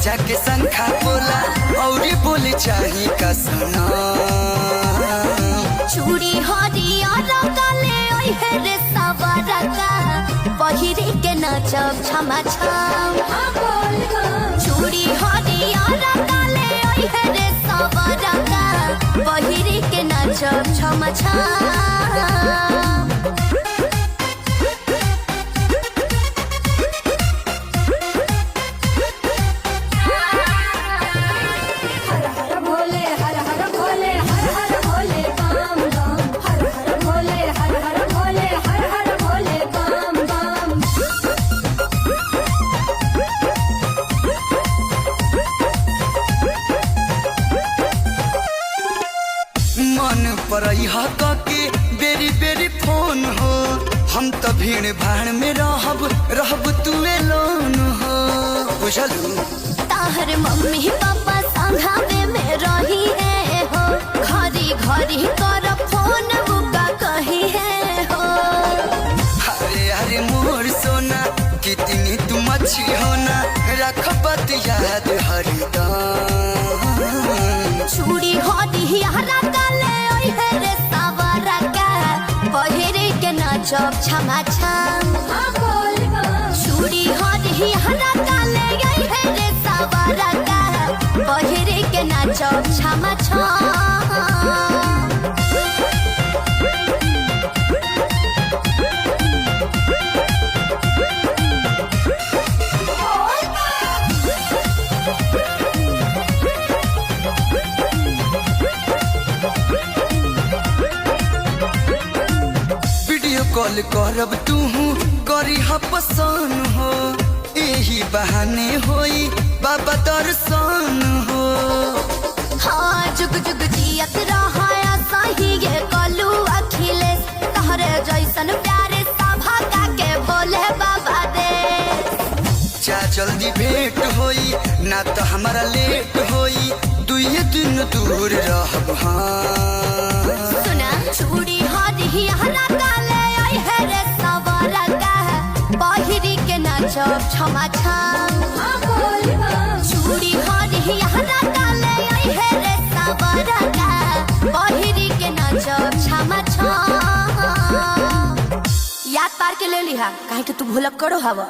बजा के शंखा बोला और बोले चाही का सुना चूड़ी हरियर काले ओइ हे रे सवारा का पहिरे के नाचब छमा छम चूड़ी हरियर काले ओइ हे रे सवारा का पहिरे के नाचब छमा छम मन परई के बेरी बेरी फोन हो हम तो भीड़ भाड़ में रहब तू लोन हो बुझलू ताहर मम्मी पापा संघावे में रही है हो घरी घरी कर फोन बुका कही है हो अरे अरे मोर सोना कितनी तुम अच्छी हो ना रख बात याद हरदम चूड़ी हरिहरा काले ओइ हे रे सवारा का पहिरे के नाचब छमा छम चूड़ी हरिहरा काले ओइ हे रे सवारा का पहिरे के नाचब छमा छम कॉल करब तू करी पसंद हो यही बहाने होई बाबा दर्शन हो हाँ जुग जुग जियत रहा सही ये कलू अखिलेश तहरे जैसन प्यारे सभा का के बोले बाबा दे जा जल्दी भेंट होई ना तो हमारा लेट होई दुए दिन दूर रहब हाँ सुना चूड़ी हरिहरा काले ओइ हे रे सवारा का पहिरी के नाचब छमा छम चूड़ी हरिहरा काले ओइ हे रे सवारा का पहिरी के नाचब छमा छम याद पार के ले लिहा काहे के तू भूलक करो हवा।